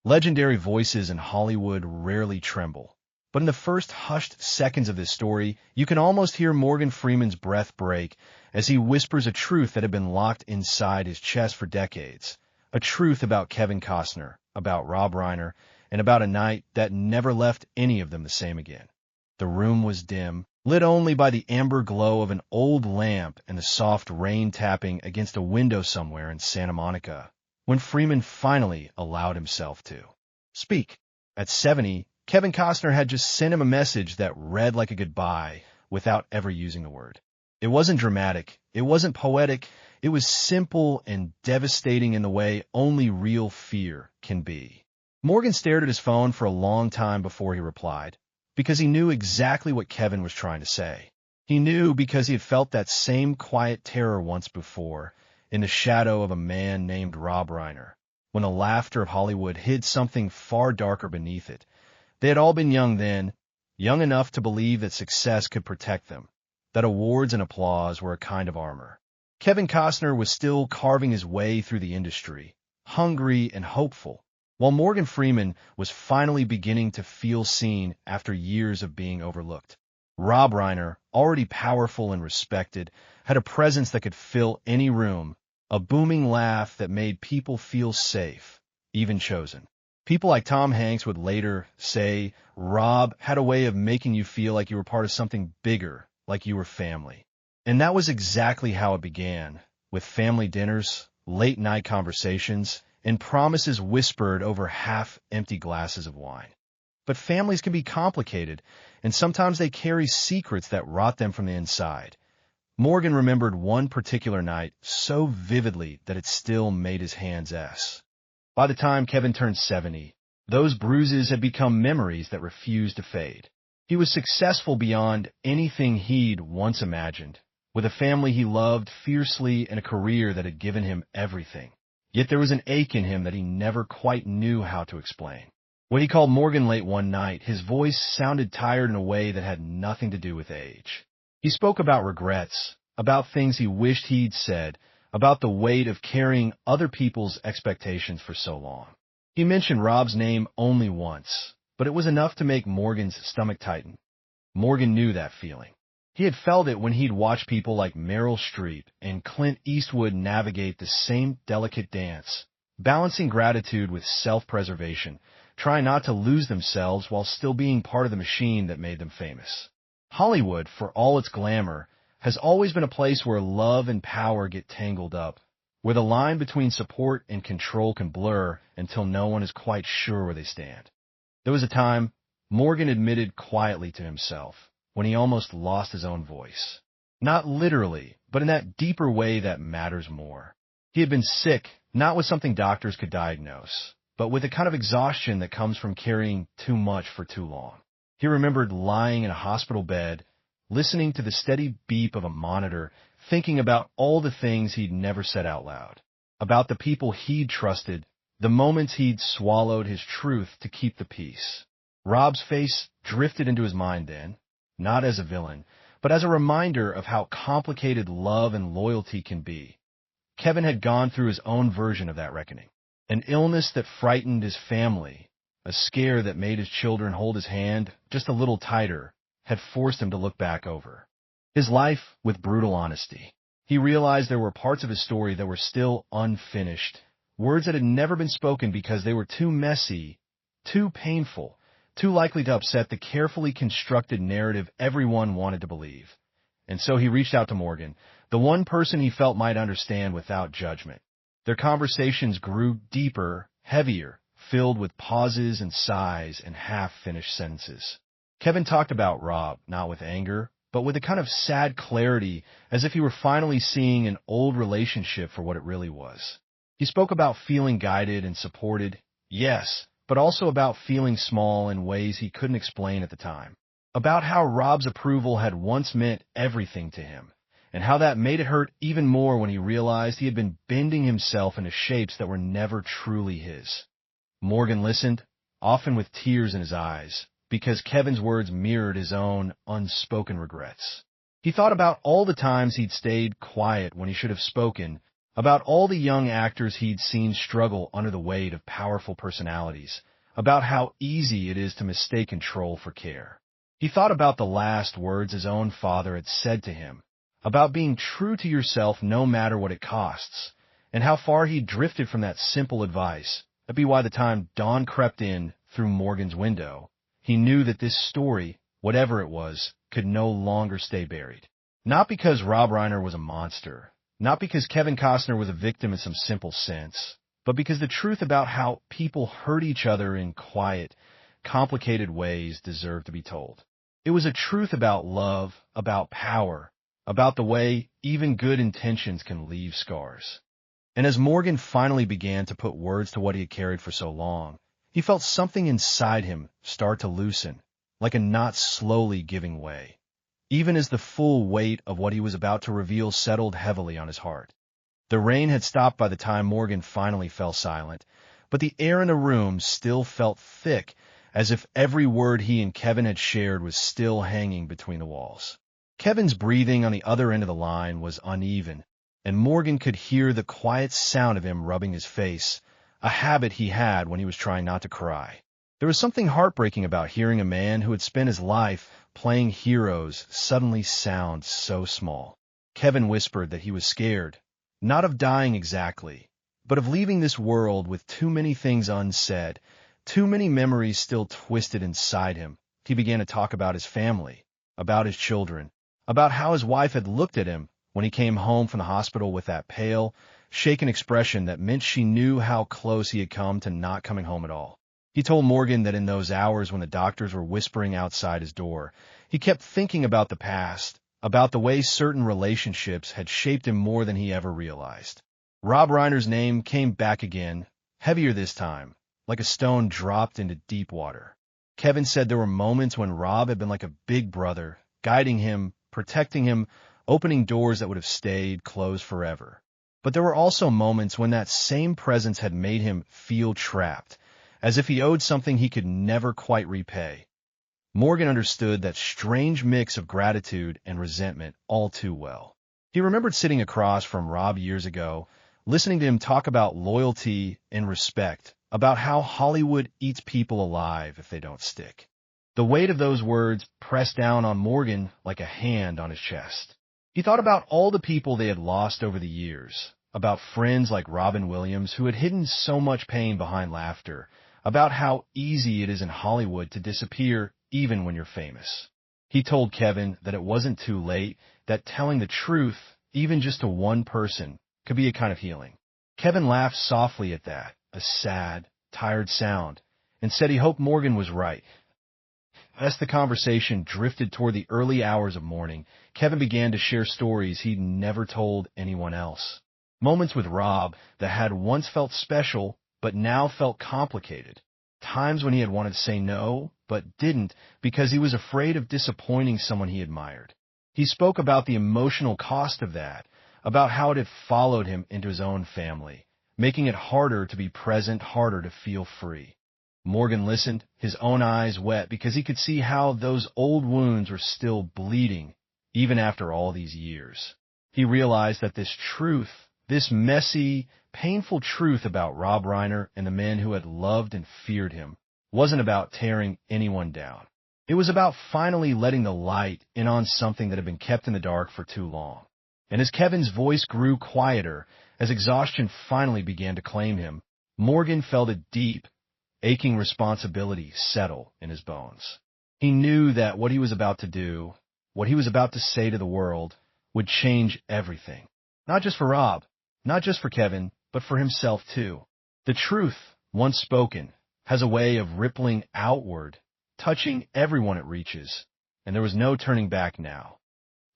Legendary voices in Hollywood rarely tremble. But in the first hushed seconds of this story, you can almost hear Morgan Freeman's breath break as he whispers a truth that had been locked inside his chest for decades. A truth about Kevin Costner, about Rob Reiner, and about a night that never left any of them the same again. The room was dim, lit only by the amber glow of an old lamp and the soft rain tapping against a window somewhere in Santa Monica, when Freeman finally allowed himself to speak. At 70, Kevin Costner had just sent him a message that read like a goodbye without ever using a word. It wasn't dramatic. It wasn't poetic. It was simple and devastating in the way only real fear can be. Morgan stared at his phone for a long time before he replied, because he knew exactly what Kevin was trying to say. He knew because he had felt that same quiet terror once before, in the shadow of a man named Rob Reiner, when the laughter of Hollywood hid something far darker beneath it. They had all been young then, young enough to believe that success could protect them, that awards and applause were a kind of armor. Kevin Costner was still carving his way through the industry, hungry and hopeful, while Morgan Freeman was finally beginning to feel seen after years of being overlooked. Rob Reiner, already powerful and respected, had a presence that could fill any room, a booming laugh that made people feel safe, even chosen. People like Tom Hanks would later say, Rob had a way of making you feel like you were part of something bigger, like you were family. And that was exactly how it began, with family dinners, late-night conversations, and promises whispered over half-empty glasses of wine. But families can be complicated, and sometimes they carry secrets that rot them from the inside. Morgan remembered one particular night so vividly that it still made his hands S. By the time Kevin turned 70, those bruises had become memories that refused to fade. He was successful beyond anything he'd once imagined, with a family he loved fiercely and a career that had given him everything. Yet there was an ache in him that he never quite knew how to explain. When he called Morgan late one night, his voice sounded tired in a way that had nothing to do with age. He spoke about regrets, about things he wished he'd said, about the weight of carrying other people's expectations for so long. He mentioned Rob's name only once, but it was enough to make Morgan's stomach tighten. Morgan knew that feeling. He had felt it when he'd watched people like Meryl Streep and Clint Eastwood navigate the same delicate dance, balancing gratitude with self-preservation, trying not to lose themselves while still being part of the machine that made them famous. Hollywood, for all its glamour, has always been a place where love and power get tangled up, where the line between support and control can blur until no one is quite sure where they stand. There was a time, Morgan admitted quietly to himself, when he almost lost his own voice. Not literally, but in that deeper way that matters more. He had been sick, not with something doctors could diagnose, but with a kind of exhaustion that comes from carrying too much for too long. He remembered lying in a hospital bed, listening to the steady beep of a monitor, thinking about all the things he'd never said out loud, about the people he'd trusted, the moments he'd swallowed his truth to keep the peace. Rob's face drifted into his mind then, not as a villain, but as a reminder of how complicated love and loyalty can be. Kevin had gone through his own version of that reckoning. An illness that frightened his family, a scare that made his children hold his hand just a little tighter, had forced him to look back over his life with brutal honesty. He realized there were parts of his story that were still unfinished, words that had never been spoken because they were too messy, too painful, too likely to upset the carefully constructed narrative everyone wanted to believe. And so he reached out to Morgan, the one person he felt might understand without judgment. Their conversations grew deeper, heavier, filled with pauses and sighs and half-finished sentences. Kevin talked about Rob, not with anger, but with a kind of sad clarity, as if he were finally seeing an old relationship for what it really was. He spoke about feeling guided and supported, yes, but also about feeling small in ways he couldn't explain at the time. About how Rob's approval had once meant everything to him, and how that made it hurt even more when he realized he had been bending himself into shapes that were never truly his. Morgan listened, often with tears in his eyes, because Kevin's words mirrored his own unspoken regrets. He thought about all the times he'd stayed quiet when he should have spoken, about all the young actors he'd seen struggle under the weight of powerful personalities, about how easy it is to mistake control for care. He thought about the last words his own father had said to him, about being true to yourself no matter what it costs, and how far he'd drifted from that simple advice. That'd be why the time dawn crept in through Morgan's window, he knew that this story, whatever it was, could no longer stay buried. Not because Rob Reiner was a monster, not because Kevin Costner was a victim in some simple sense, but because the truth about how people hurt each other in quiet, complicated ways deserved to be told. It was a truth about love, about power, about the way even good intentions can leave scars. And as Morgan finally began to put words to what he had carried for so long, he felt something inside him start to loosen, like a knot slowly giving way, even as the full weight of what he was about to reveal settled heavily on his heart. The rain had stopped by the time Morgan finally fell silent, but the air in the room still felt thick, as if every word he and Kevin had shared was still hanging between the walls. Kevin's breathing on the other end of the line was uneven, and Morgan could hear the quiet sound of him rubbing his face, a habit he had when he was trying not to cry. There was something heartbreaking about hearing a man who had spent his life playing heroes suddenly sound so small. Kevin whispered that he was scared, not of dying exactly, but of leaving this world with too many things unsaid, too many memories still twisted inside him. He began to talk about his family, about his children, about how his wife had looked at him when he came home from the hospital with that pale, shaken expression that meant she knew how close he had come to not coming home at all. He told Morgan that in those hours when the doctors were whispering outside his door, he kept thinking about the past, about the way certain relationships had shaped him more than he ever realized. Rob Reiner's name came back again, heavier this time, like a stone dropped into deep water. Kevin said there were moments when Rob had been like a big brother, guiding him, protecting him, opening doors that would have stayed closed forever. But there were also moments when that same presence had made him feel trapped, as if he owed something he could never quite repay. Morgan understood that strange mix of gratitude and resentment all too well. He remembered sitting across from Rob years ago, listening to him talk about loyalty and respect, about how Hollywood eats people alive if they don't stick. The weight of those words pressed down on Morgan like a hand on his chest. He thought about all the people they had lost over the years, about friends like Robin Williams who had hidden so much pain behind laughter, about how easy it is in Hollywood to disappear even when you're famous. He told Kevin that it wasn't too late, that telling the truth, even just to one person, could be a kind of healing. Kevin laughed softly at that, a sad, tired sound, and said he hoped Morgan was right. As the conversation drifted toward the early hours of morning, Kevin began to share stories he'd never told anyone else. Moments with Rob that had once felt special, but now felt complicated. Times when he had wanted to say no, but didn't because he was afraid of disappointing someone he admired. He spoke about the emotional cost of that, about how it had followed him into his own family, making it harder to be present, harder to feel free. Morgan listened, his own eyes wet, because he could see how those old wounds were still bleeding, even after all these years. He realized that this truth, this messy, painful truth about Rob Reiner and the men who had loved and feared him, wasn't about tearing anyone down. It was about finally letting the light in on something that had been kept in the dark for too long. And as Kevin's voice grew quieter, as exhaustion finally began to claim him, Morgan felt a deep, aching responsibility settle in his bones. He knew that what he was about to do, what he was about to say to the world, would change everything. Not just for Rob, not just for Kevin, but for himself too. The truth, once spoken, has a way of rippling outward, touching everyone it reaches, and there was no turning back now.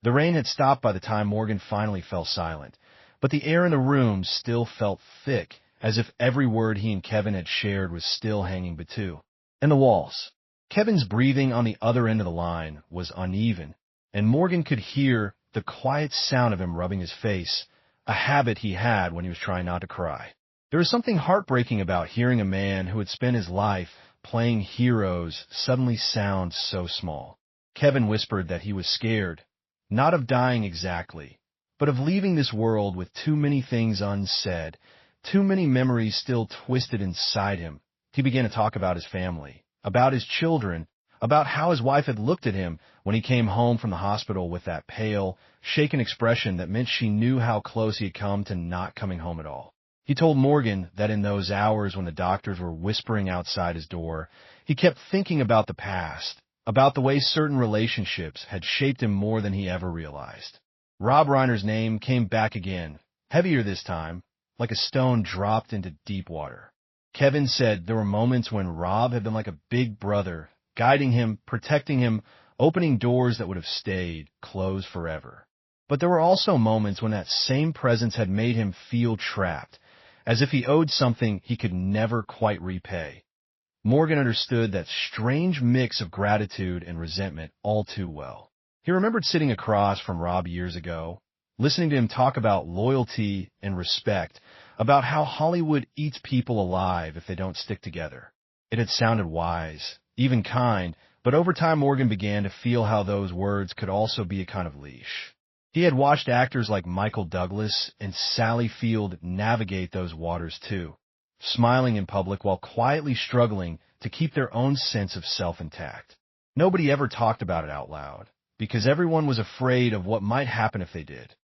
The rain had stopped by the time Morgan finally fell silent, but the air in the room still felt thick, as if every word he and Kevin had shared was still hanging between. And the walls. Kevin's breathing on the other end of the line was uneven, and Morgan could hear the quiet sound of him rubbing his face, a habit he had when he was trying not to cry. There was something heartbreaking about hearing a man who had spent his life playing heroes suddenly sound so small. Kevin whispered that he was scared, not of dying exactly, but of leaving this world with too mmany things unsaid, too many memories still twisted inside him. He began to talk about his family, about his children, about how his wife had looked at him when he came home from the hospital with that pale, shaken expression that meant she knew how close he had come to not coming home at all. He told Morgan that in those hours when the doctors were whispering outside his door, he kept thinking about the past, about the way certain relationships had shaped him more than he ever realized. Rob Reiner's name came back again, heavier this time, like a stone dropped into deep water. Kevin said there were moments when Rob had been like a big brother, guiding him, protecting him, opening doors that would have stayed closed forever. But there were also moments when that same presence had made him feel trapped, as if he owed something he could never quite repay. Morgan understood that strange mix of gratitude and resentment all too well. He remembered sitting across from Rob years ago, listening to him talk about loyalty and respect, about how Hollywood eats people alive if they don't stick together. It had sounded wise, even kind, but over time Morgan began to feel how those words could also be a kind of leash. He had watched actors like Michael Douglas and Sally Field navigate those waters too, smiling in public while quietly struggling to keep their own sense of self intact. Nobody ever talked about it out loud, because everyone was afraid of what might happen if they did.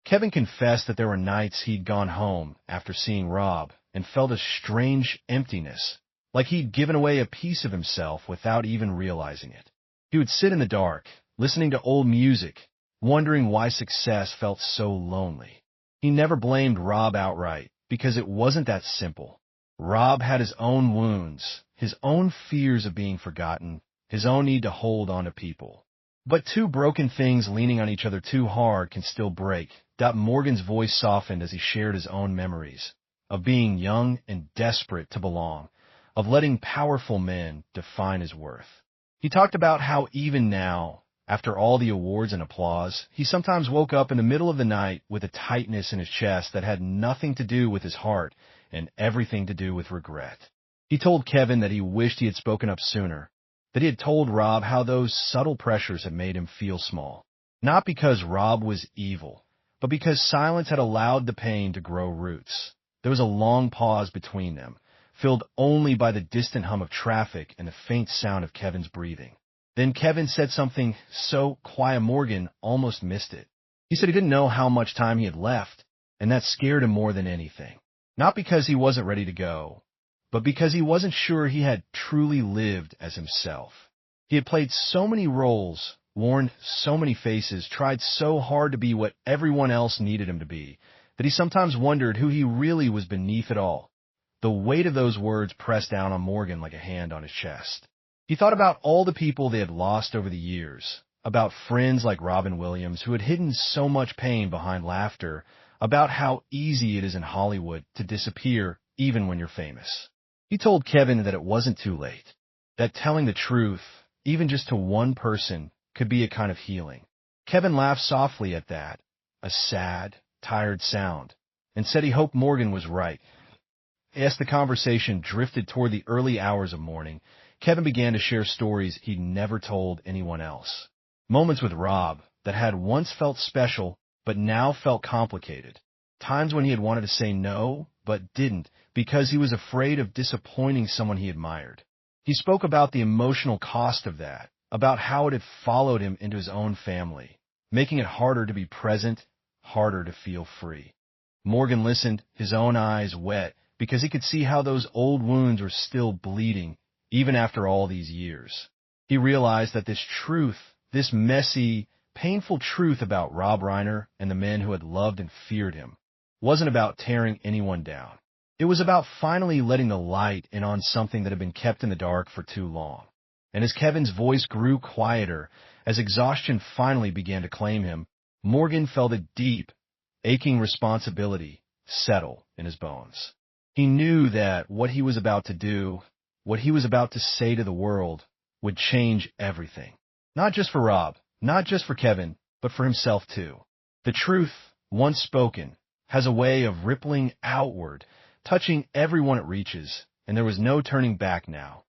Kevin confessed that there were nights he'd gone home after seeing Rob and felt a strange emptiness, like he'd given away a piece of himself without even realizing it. He would sit in the dark, listening to old music, wondering why success felt so lonely. He never blamed Rob outright, because it wasn't that simple. Rob had his own wounds, his own fears of being forgotten, his own need to hold on to people. But two broken things leaning on each other too hard can still break. Morgan's voice softened as he shared his own memories, of being young and desperate to belong, of letting powerful men define his worth. He talked about how even now, after all the awards and applause, he sometimes woke up in the middle of the night with a tightness in his chest that had nothing to do with his heart and everything to do with regret. He told Kevin that he wished he had spoken up sooner, that he had told Rob how those subtle pressures had made him feel small. Not because Rob was evil, but because silence had allowed the pain to grow roots. There was a long pause between them, filled only by the distant hum of traffic and the faint sound of Kevin's breathing. Then Kevin said something so quiet Morgan almost missed it. He said he didn't know how much time he had left, and that scared him more than anything. Not because he wasn't ready to go, but because he wasn't sure he had truly lived as himself. He had played so many roles, worn so many faces, tried so hard to be what everyone else needed him to be, that he sometimes wondered who he really was beneath it all. The weight of those words pressed down on Morgan like a hand on his chest. He thought about all the people they had lost over the years, about friends like Robin Williams who had hidden so much pain behind laughter, about how easy it is in Hollywood to disappear even when you're famous. He told Kevin that it wasn't too late, that telling the truth, even just to one person, could be a kind of healing. Kevin laughed softly at that, a sad, tired sound, and said he hoped Morgan was right. As the conversation drifted toward the early hours of morning, Kevin began to share stories he'd never told anyone else. Moments with Rob that had once felt special, but now felt complicated. Times when he had wanted to say no, but didn't, because he was afraid of disappointing someone he admired. He spoke about the emotional cost of that, about how it had followed him into his own family, making it harder to be present, harder to feel free. Morgan listened, his own eyes wet, because he could see how those old wounds were still bleeding, even after all these years. He realized that this truth, this messy, painful truth about Rob Reiner and the men who had loved and feared him, wasn't about tearing anyone down. It was about finally letting the light in on something that had been kept in the dark for too long. And as Kevin's voice grew quieter, as exhaustion finally began to claim him, Morgan felt a deep, aching responsibility settle in his bones. He knew that what he was about to do, what he was about to say to the world, would change everything. Not just for Rob, not just for Kevin, but for himself too. The truth, once spoken, has a way of rippling outward, touching everyone it reaches, and there was no turning back now.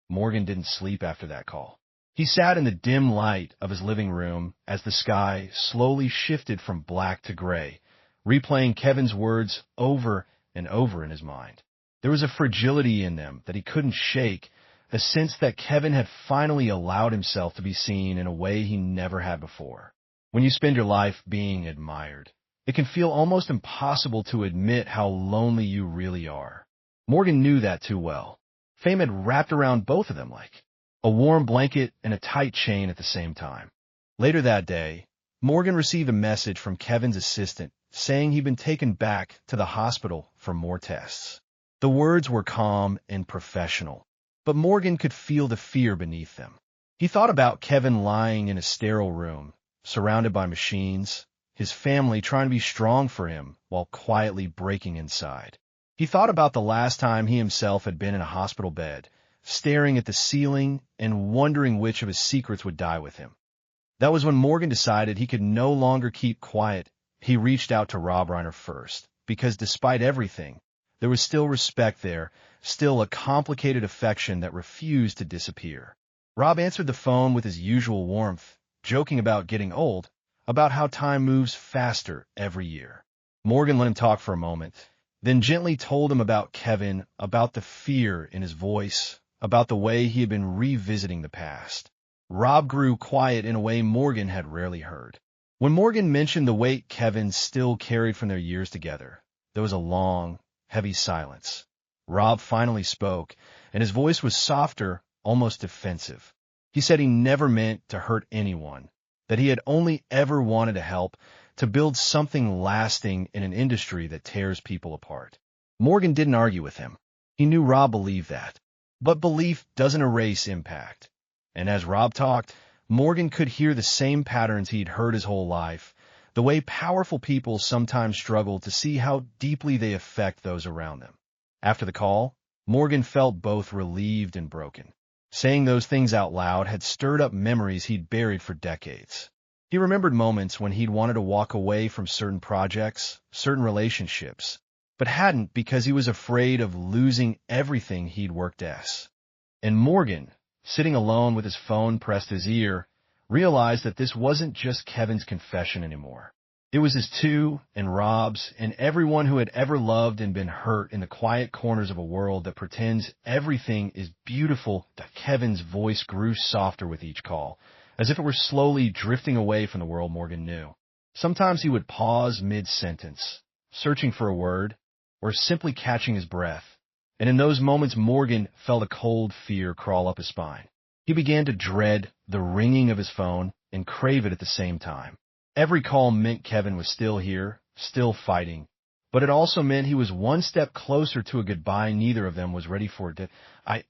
Morgan didn't sleep after that call. He sat in the dim light of his living room as the sky slowly shifted from black to gray, replaying Kevin's words over and over in his mind. There was a fragility in them that he couldn't shake, a sense that Kevin had finally allowed himself to be seen in a way he never had before. When you spend your life being admired, it can feel almost impossible to admit how lonely you really are. Morgan knew that too well. Fame had wrapped around both of them like a warm blanket and a tight chain at the same time. Later that day, Morgan received a message from Kevin's assistant saying he'd been taken back to the hospital for more tests. The words were calm and professional, but Morgan could feel the fear beneath them. He thought about Kevin lying in a sterile room, surrounded by machines, his family trying to be strong for him while quietly breaking inside. He thought about the last time he himself had been in a hospital bed, staring at the ceiling and wondering which of his secrets would die with him. That was when Morgan decided he could no longer keep quiet. He reached out to Rob Reiner first, because despite everything, there was still respect there, still a complicated affection that refused to disappear. Rob answered the phone with his usual warmth, joking about getting old, about how time moves faster every year. Morgan let him talk for a moment, then gently told him about Kevin, about the fear in his voice, about the way he had been revisiting the past. Rob grew quiet in a way Morgan had rarely heard. When Morgan mentioned the weight Kevin still carried from their years together, there was a long, heavy silence. Rob finally spoke, and his voice was softer, almost defensive. He said he never meant to hurt anyone, that he had only ever wanted to help, to build something lasting in an industry that tears people apart. Morgan didn't argue with him. He knew Rob believed that. But belief doesn't erase impact. And as Rob talked, Morgan could hear the same patterns he'd heard his whole life, the way powerful people sometimes struggle to see how deeply they affect those around them. After the call, Morgan felt both relieved and broken. Saying those things out loud had stirred up memories he'd buried for decades. He remembered moments when he'd wanted to walk away from certain projects, certain relationships, but hadn't because he was afraid of losing everything he'd worked as. And Morgan, sitting alone with his phone pressed to his ear, realized that this wasn't just Kevin's confession anymore. It was his too, and Rob's, and everyone who had ever loved and been hurt in the quiet corners of a world that pretends everything is beautiful. Kevin's voice grew softer with each call, as if it were slowly drifting away from the world Morgan knew. Sometimes he would pause mid-sentence, searching for a word, or simply catching his breath. And in those moments Morgan felt a cold fear crawl up his spine. He began to dread the ringing of his phone and crave it at the same time. Every call meant Kevin was still here, still fighting, but it also meant he was one step closer to a goodbye neither of them was ready for.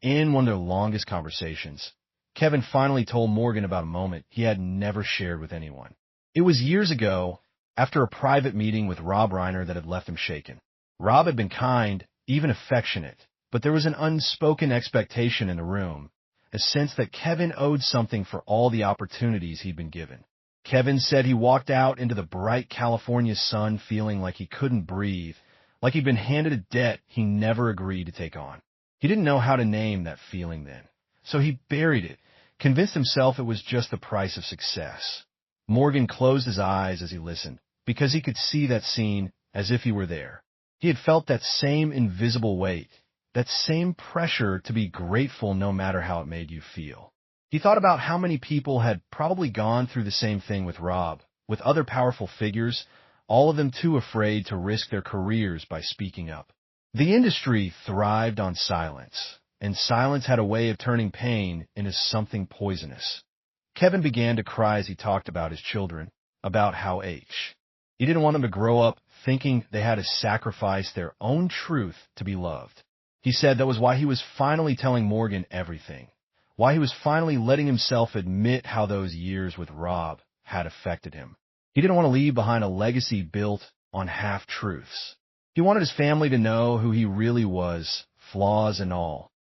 In one of their longest conversations, Kevin finally told Morgan about a moment he had never shared with anyone. It was years ago, after a private meeting with Rob Reiner that had left him shaken. Rob had been kind, even affectionate, but there was an unspoken expectation in the room, a sense that Kevin owed something for all the opportunities he'd been given. Kevin said he walked out into the bright California sun feeling like he couldn't breathe, like he'd been handed a debt he never agreed to take on. He didn't know how to name that feeling then, so he buried it, convinced himself it was just the price of success. Morgan closed his eyes as he listened, because he could see that scene as if he were there. He had felt that same invisible weight, that same pressure to be grateful no matter how it made you feel. He thought about how many people had probably gone through the same thing with Rob, with other powerful figures, all of them too afraid to risk their careers by speaking up. The industry thrived on silence, and silence had a way of turning pain into something poisonous. Kevin began to cry as he talked about his children, about how he didn't want them to grow up thinking they had to sacrifice their own truth to be loved. He said that was why he was finally telling Morgan everything, why he was finally letting himself admit how those years with Rob had affected him. He didn't want to leave behind a legacy built on half-truths. He wanted his family to know who he really was, flaws and all.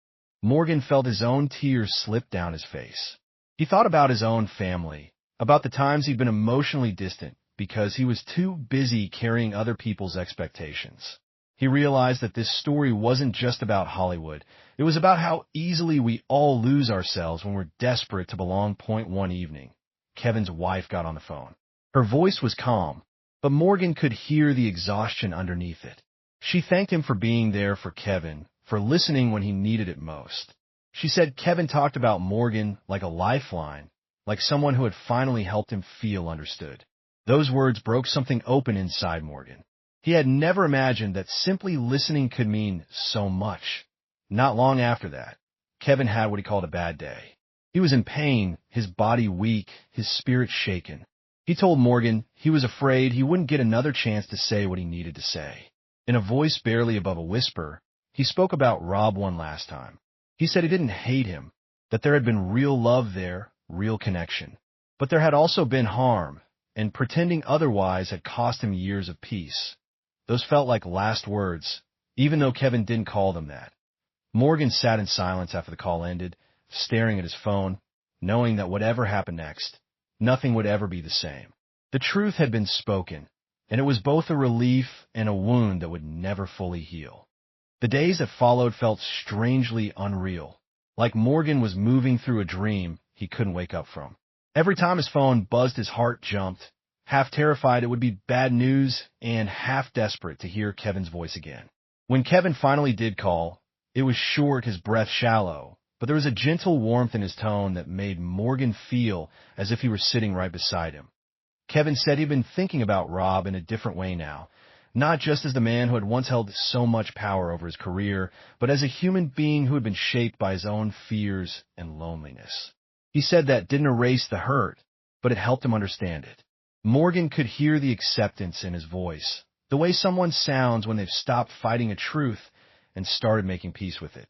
Morgan felt his own tears slip down his face. He thought about his own family, about the times he'd been emotionally distant because he was too busy carrying other people's expectations. He realized that this story wasn't just about Hollywood. It was about how easily we all lose ourselves when we're desperate to belong. Point one evening, Kevin's wife got on the phone. Her voice was calm, but Morgan could hear the exhaustion underneath it. She thanked him for being there for Kevin, for listening when he needed it most. She said Kevin talked about Morgan like a lifeline, like someone who had finally helped him feel understood. Those words broke something open inside Morgan. He had never imagined that simply listening could mean so much. Not long after that, Kevin had what he called a bad day. He was in pain, his body weak, his spirit shaken. He told Morgan he was afraid he wouldn't get another chance to say what he needed to say. In a voice barely above a whisper, he spoke about Rob one last time. He said he didn't hate him, that there had been real love there, real connection. But there had also been harm, and pretending otherwise had cost him years of peace. Those felt like last words, even though Kevin didn't call them that. Morgan sat in silence after the call ended, staring at his phone, knowing that whatever happened next, nothing would ever be the same. The truth had been spoken, and it was both a relief and a wound that would never fully heal. The days that followed felt strangely unreal, like Morgan was moving through a dream he couldn't wake up from. Every time his phone buzzed, his heart jumped, half terrified it would be bad news and half desperate to hear Kevin's voice again. When Kevin finally did call, it was short, his breath shallow, but there was a gentle warmth in his tone that made Morgan feel as if he were sitting right beside him. Kevin said he'd been thinking about Rob in a different way now, not just as the man who had once held so much power over his career, but as a human being who had been shaped by his own fears and loneliness. He said that didn't erase the hurt, but it helped him understand it. Morgan could hear the acceptance in his voice, the way someone sounds when they've stopped fighting a truth and started making peace with it.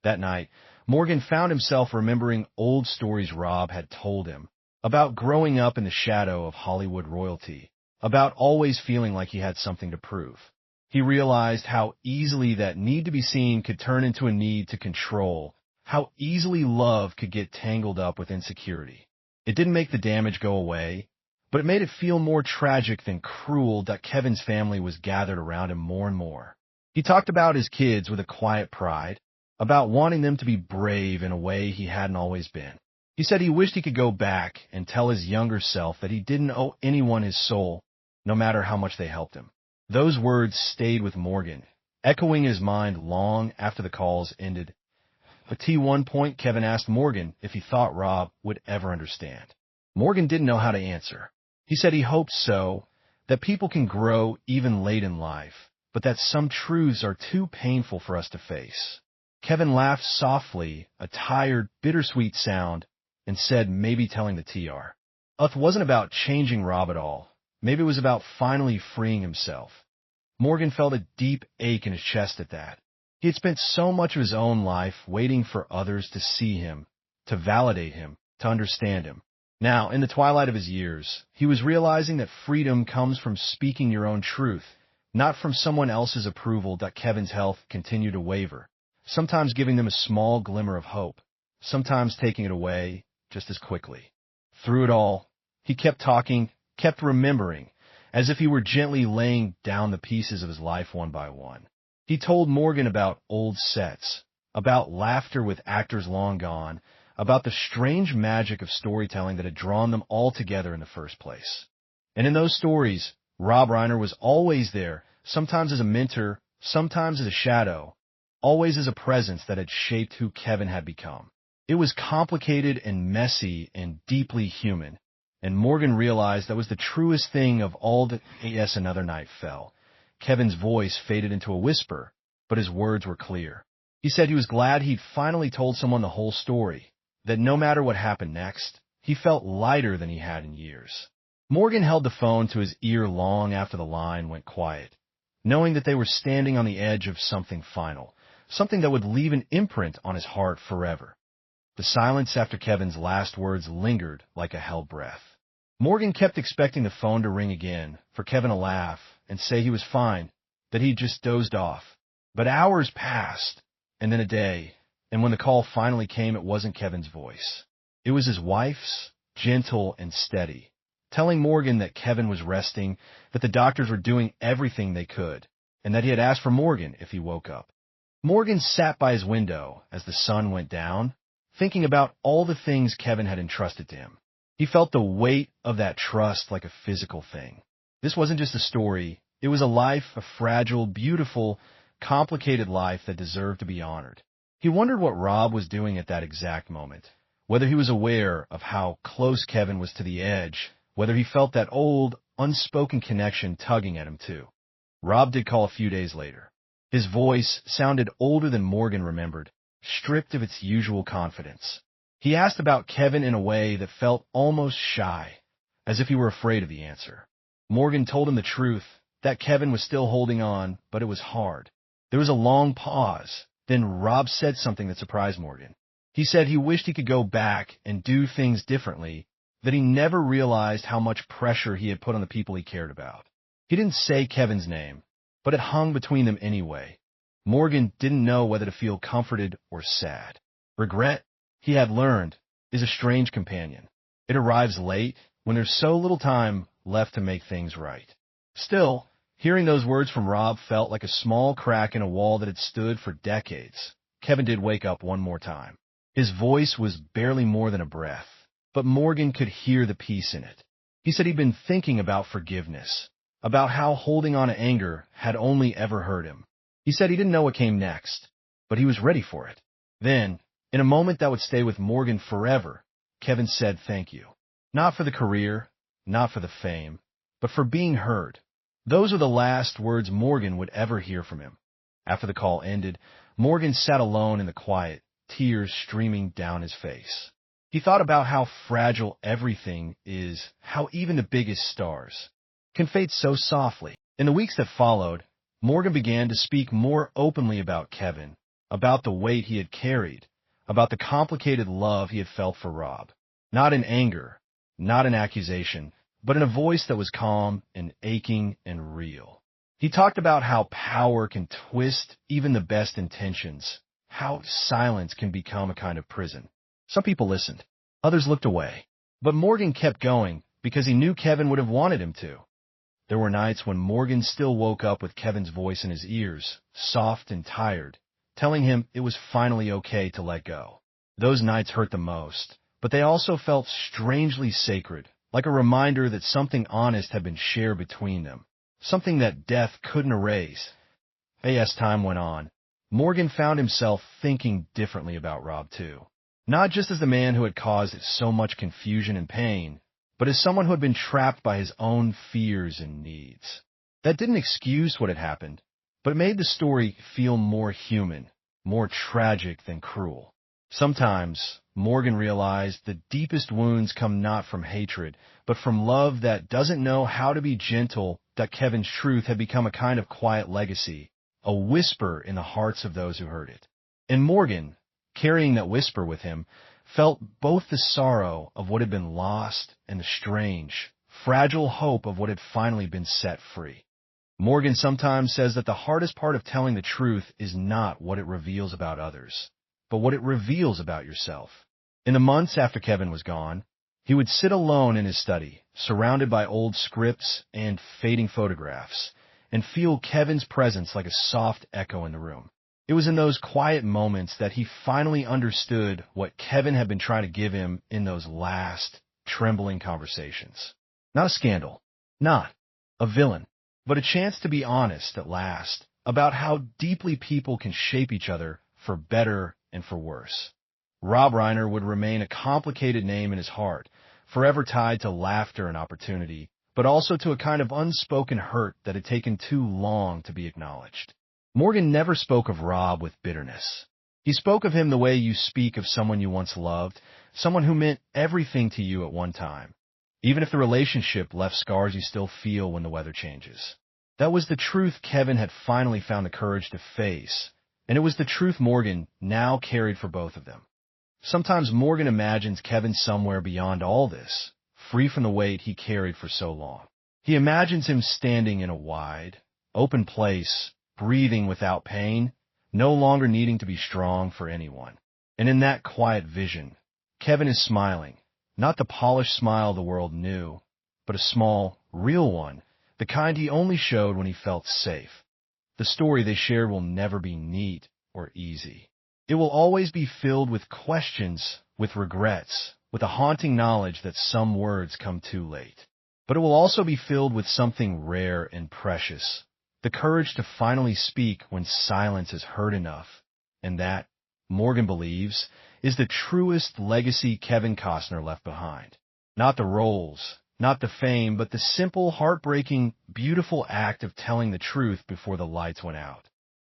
That night, Morgan found himself remembering old stories Rob had told him, about growing up in the shadow of Hollywood royalty, about always feeling like he had something to prove. He realized how easily that need to be seen could turn into a need to control, how easily love could get tangled up with insecurity. It didn't make the damage go away, but it made it feel more tragic than cruel that Kevin's family was gathered around him more and more. He talked about his kids with a quiet pride, about wanting them to be brave in a way he hadn't always been. He said he wished he could go back and tell his younger self that he didn't owe anyone his soul, no matter how much they helped him. Those words stayed with Morgan, echoing in his mind long after the calls ended. At one point, Kevin asked Morgan if he thought Rob would ever understand. Morgan didn't know how to answer. He said he hoped so, that people can grow even late in life, but that some truths are too painful for us to face. Kevin laughed softly, a tired, bittersweet sound, and said maybe telling the TR. It wasn't about changing Rob at all. Maybe it was about finally freeing himself. Morgan felt a deep ache in his chest at that. He had spent so much of his own life waiting for others to see him, to validate him, to understand him. Now, in the twilight of his years, he was realizing that freedom comes from speaking your own truth, not from someone else's approval. Kevin's health continued to waver, sometimes giving them a small glimmer of hope, sometimes taking it away just as quickly. Through it all, he kept talking, kept remembering, as if he were gently laying down the pieces of his life one by one. He told Morgan about old sets, about laughter with actors long gone, about the strange magic of storytelling that had drawn them all together in the first place. And in those stories, Rob Reiner was always there, sometimes as a mentor, sometimes as a shadow, always as a presence that had shaped who Kevin had become. It was complicated and messy and deeply human, and Morgan realized that was the truest thing of all that. Yes, another night fell. Kevin's voice faded into a whisper, but his words were clear. He said he was glad he'd finally told someone the whole story, that no matter what happened next, he felt lighter than he had in years. Morgan held the phone to his ear long after the line went quiet, knowing that they were standing on the edge of something final, something that would leave an imprint on his heart forever. The silence after Kevin's last words lingered like a held breath. Morgan kept expecting the phone to ring again, for Kevin to laugh and say he was fine, that he'd just dozed off. But hours passed, and then a day, and when the call finally came, it wasn't Kevin's voice. It was his wife's, gentle and steady, telling Morgan that Kevin was resting, that the doctors were doing everything they could, and that he had asked for Morgan if he woke up. Morgan sat by his window as the sun went down, thinking about all the things Kevin had entrusted to him. He felt the weight of that trust like a physical thing. This wasn't just a story, it was a life, a fragile, beautiful, complicated life that deserved to be honored. He wondered what Rob was doing at that exact moment, whether he was aware of how close Kevin was to the edge, whether he felt that old, unspoken connection tugging at him too. Rob did call a few days later. His voice sounded older than Morgan remembered, stripped of its usual confidence. He asked about Kevin in a way that felt almost shy, as if he were afraid of the answer. Morgan told him the truth, that Kevin was still holding on, but it was hard. There was a long pause. Then Rob said something that surprised Morgan. He said he wished he could go back and do things differently, that he never realized how much pressure he had put on the people he cared about. He didn't say Kevin's name, but it hung between them anyway. Morgan didn't know whether to feel comforted or sad. Regret, he had learned, is a strange companion. It arrives late, when there's so little time left to make things right. Still, hearing those words from Rob felt like a small crack in a wall that had stood for decades. Kevin did wake up one more time. His voice was barely more than a breath, but Morgan could hear the peace in it. He said he'd been thinking about forgiveness, about how holding on to anger had only ever hurt him. He said he didn't know what came next, but he was ready for it. Then, in a moment that would stay with Morgan forever, Kevin said thank you. Not for the career, not for the fame, but for being heard. Those were the last words Morgan would ever hear from him. After the call ended, Morgan sat alone in the quiet, tears streaming down his face. He thought about how fragile everything is, how even the biggest stars can fade so softly. In the weeks that followed, Morgan began to speak more openly about Kevin, about the weight he had carried, about the complicated love he had felt for Rob. Not in anger, not in accusation, but in a voice that was calm and aching and real. He talked about how power can twist even the best intentions, how silence can become a kind of prison. Some people listened, others looked away, but Morgan kept going because he knew Kevin would have wanted him to. There were nights when Morgan still woke up with Kevin's voice in his ears, soft and tired, telling him it was finally okay to let go. Those nights hurt the most, but they also felt strangely sacred, like a reminder that something honest had been shared between them, something that death couldn't erase. As time went on, Morgan found himself thinking differently about Rob too. Not just as the man who had caused so much confusion and pain, but as someone who had been trapped by his own fears and needs. That didn't excuse what had happened, but it made the story feel more human, more tragic than cruel. Sometimes, Morgan realized the deepest wounds come not from hatred, but from love that doesn't know how to be gentle, that Kevin's truth had become a kind of quiet legacy, a whisper in the hearts of those who heard it. And Morgan, carrying that whisper with him, felt both the sorrow of what had been lost and the strange, fragile hope of what had finally been set free. Morgan sometimes says that the hardest part of telling the truth is not what it reveals about others, but what it reveals about yourself. In the months after Kevin was gone, he would sit alone in his study, surrounded by old scripts and fading photographs, and feel Kevin's presence like a soft echo in the room. It was in those quiet moments that he finally understood what Kevin had been trying to give him in those last, trembling conversations. Not a scandal, not a villain, but a chance to be honest at last about how deeply people can shape each other for better and for worse. Rob Reiner would remain a complicated name in his heart, forever tied to laughter and opportunity, but also to a kind of unspoken hurt that had taken too long to be acknowledged. Morgan never spoke of Rob with bitterness. He spoke of him the way you speak of someone you once loved, someone who meant everything to you at one time, even if the relationship left scars you still feel when the weather changes. That was the truth Kevin had finally found the courage to face, and it was the truth Morgan now carried for both of them. Sometimes Morgan imagines Kevin somewhere beyond all this, free from the weight he carried for so long. He imagines him standing in a wide, open place, breathing without pain, no longer needing to be strong for anyone. And in that quiet vision, Kevin is smiling, not the polished smile the world knew, but a small, real one, the kind he only showed when he felt safe. The story they shared will never be neat or easy. It will always be filled with questions, with regrets, with a haunting knowledge that some words come too late. But it will also be filled with something rare and precious, the courage to finally speak when silence is heard enough. And that, Morgan believes, is the truest legacy Kevin Costner left behind. Not the roles, not the fame, but the simple, heartbreaking, beautiful act of telling the truth before the lights went out.